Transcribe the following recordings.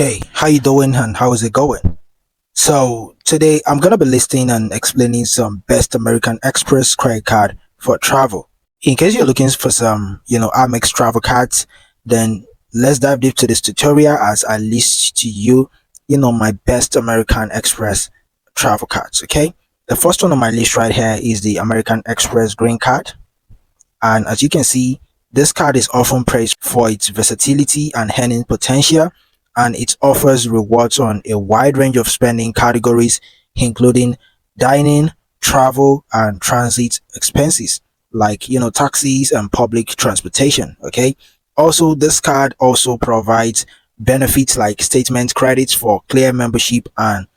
Hey, how you doing and how is it going? So today I'm gonna be listing and explaining some best American Express credit card for travel. In case you're looking for some, Amex travel cards, then let's dive deep to this tutorial as I list to you, my best American Express travel cards. Okay, the first one on my list right here is the American Express Green Card, and as you can see, this card is often praised for its versatility and earning potential, and it offers rewards on a wide range of spending categories, including dining, travel, and transit expenses like taxis and public transportation. Okay. Also, this card also provides benefits like statement credits for clear membership and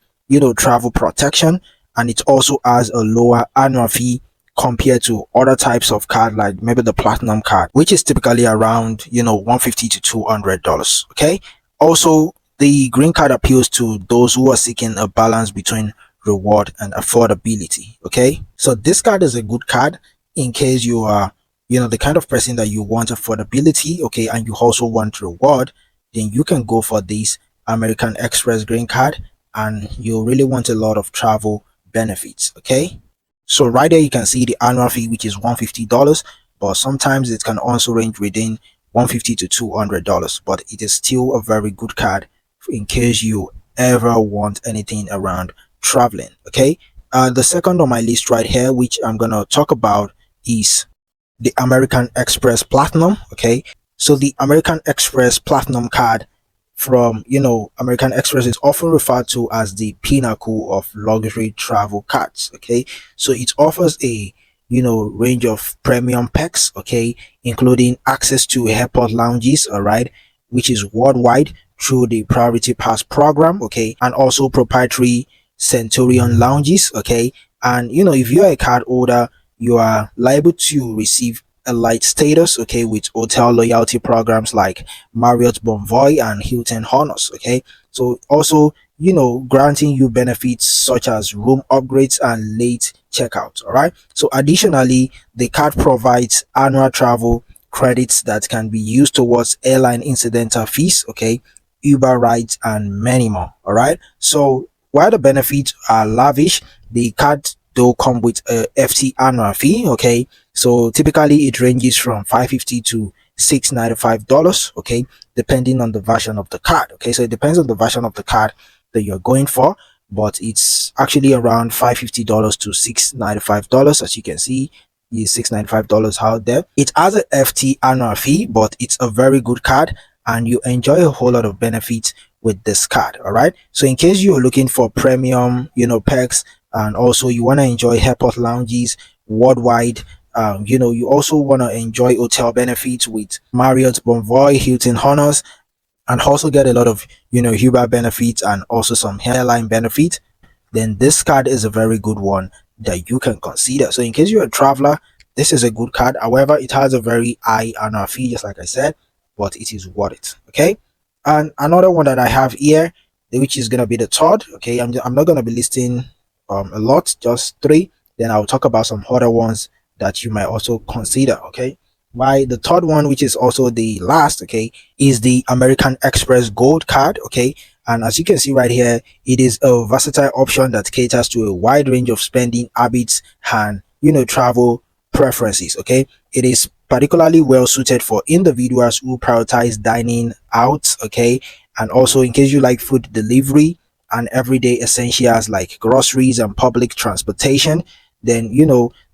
travel protection, and it also has a lower annual fee compared to other types of card like maybe the platinum card, which is typically around 150 to $200. Okay. Also, the green card appeals to those who are seeking a balance between reward and affordability. Okay, so this card is a good card in case you are the kind of person that you want affordability, okay, and you also want reward. Then you can go for this American Express green card, and you really want a lot of travel benefits. Okay, so right there you can see the annual fee, which is $150, but sometimes it can also range within 150 to $200, but it is still a very good card in case you ever want anything around traveling. Okay, the second on my list right here, which I'm gonna talk about, is the American Express Platinum. Okay, so the American Express Platinum card from American Express is often referred to as the pinnacle of luxury travel cards. Okay, so it offers a range of premium perks, okay, including access to airport lounges, all right, which is worldwide through the Priority Pass program, okay, and also proprietary Centurion lounges, okay. And if you're a card holder, you are liable to receive a light status, okay, with hotel loyalty programs like Marriott Bonvoy and Hilton Honors. Okay, so also granting you benefits such as room upgrades and late checkout. All right, so additionally, the card provides annual travel credits that can be used towards airline incidental fees, okay, Uber rides, and many more. All right, so while the benefits are lavish, the card though come with a FT annual fee. Okay, so typically it ranges from 550 to $695, okay, depending on the version of the card. Okay, so it depends on the version of the card that you're going for, but it's actually around $550 to $695. As you can see, is $695 out there. It has a FT annual fee, but it's a very good card and you enjoy a whole lot of benefits with this card. All right, so in case you're looking for premium perks, and also you want to enjoy airport lounges worldwide, you also want to enjoy hotel benefits with Marriott Bonvoy, Hilton Honors, and also get a lot of Uber benefits and also some airline benefits, then this card is a very good one that you can consider. So in case you're a traveler, this is a good card. However, it has a very high annual fee, just like I said, but it is worth it. Okay, and another one that I have here, which is gonna be the third. Okay, I'm not gonna be listing a lot, just three. Then I'll talk about some other ones that you might also consider. Okay, why the third one, which is also the last, okay, is the American Express Gold card. Okay, and as you can see right here, it is a versatile option that caters to a wide range of spending habits and travel preferences. Okay, it is particularly well suited for individuals who prioritize dining out, okay, and also in case you like food delivery and everyday essentials like groceries and public transportation, then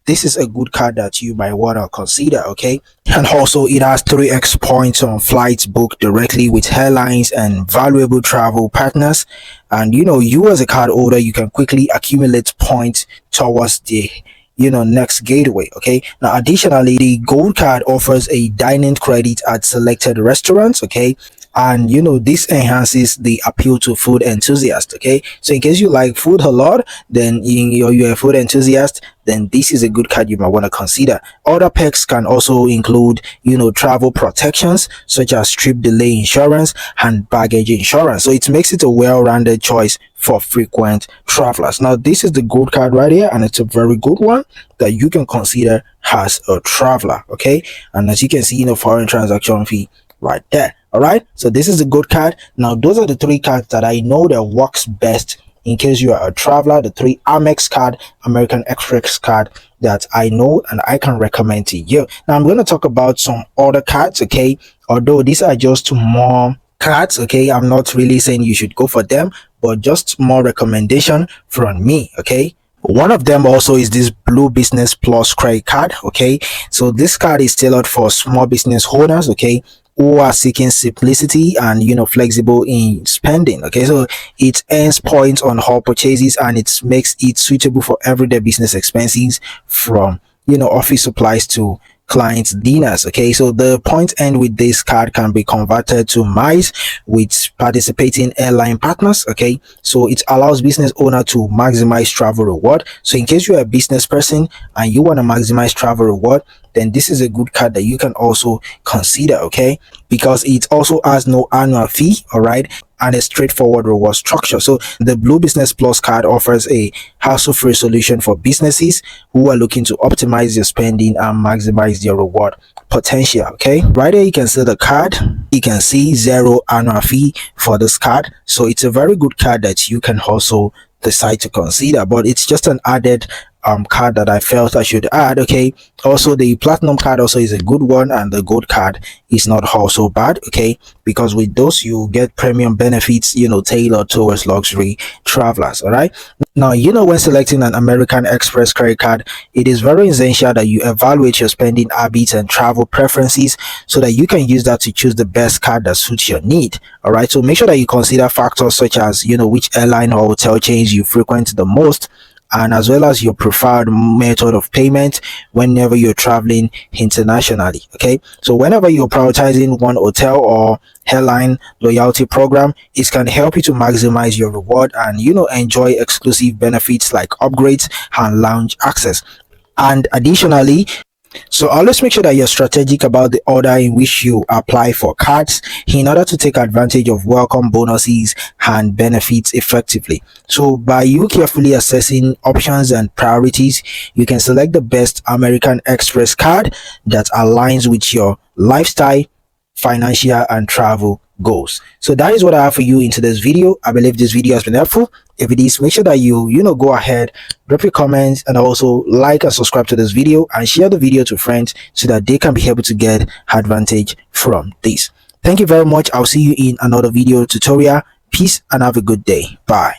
this is a good card that you might want to consider. Okay, and also it has 3x points on flights booked directly with airlines and valuable travel partners, and you as a card holder, you can quickly accumulate points towards the next gateway. Okay, now additionally, the gold card offers a dining credit at selected restaurants, okay, and this enhances the appeal to food enthusiasts. Okay, so in case you like food a lot, then you're a food enthusiast, then this is a good card you might want to consider. Other perks can also include travel protections such as trip delay insurance and baggage insurance, so it makes it a well-rounded choice for frequent travelers. Now this is the gold card right here, and it's a very good one that you can consider as a traveler. Okay, and as you can see, foreign transaction fee right there. All right, so this is a good card. Now those are the three cards that I know that works best in case you are a traveler. The three Amex card, American Express card that I know and I can recommend to you. Now I'm going to talk about some other cards, okay? Although these are just more cards, okay? I'm not really saying you should go for them, but just more recommendation from me, okay? One of them also is this Blue Business Plus credit card, okay? So this card is tailored for small business owners, okay, who are seeking simplicity and flexible in spending, okay? So it earns points on all purchases and it makes it suitable for everyday business expenses, from office supplies to clients dinners, okay? So the point end with this card can be converted to miles with participating airline partners, okay? So it allows business owner to maximize travel reward. So in case you're a business person and you want to maximize travel reward, then this is a good card that you can also consider, okay? Because it also has no annual fee, all right, and a straightforward reward structure. So the Blue Business Plus card offers a hassle-free solution for businesses who are looking to optimize their spending and maximize their reward potential, okay? Right here you can see the card. You can see zero annual fee for this card. So it's a very good card that you can also decide to consider, but it's just an added card that I felt I should add, okay? Also the platinum card also is a good one, and the gold card is not also bad, okay? Because with those you get premium benefits, tailored towards luxury travelers. All right, now when selecting an American Express credit card, it is very essential that you evaluate your spending habits and travel preferences so that you can use that to choose the best card that suits your need. All right, so make sure that you consider factors such as which airline or hotel chains you frequent the most, and as well as your preferred method of payment whenever you're traveling internationally, okay? So whenever you're prioritizing one hotel or airline loyalty program, it can help you to maximize your reward and enjoy exclusive benefits like upgrades and lounge access. And additionally, so always make sure that you're strategic about the order in which you apply for cards in order to take advantage of welcome bonuses and benefits effectively. So by you carefully assessing options and priorities, you can select the best American Express card that aligns with your lifestyle, financial and travel goals. So that is what I have for you in today's video. I believe this video has been helpful. If it is, make sure that you go ahead, drop your comments, and also like and subscribe to this video and share the video to friends so that they can be able to get advantage from this. Thank you very much. I'll see you in another video tutorial. Peace and have a good day. Bye.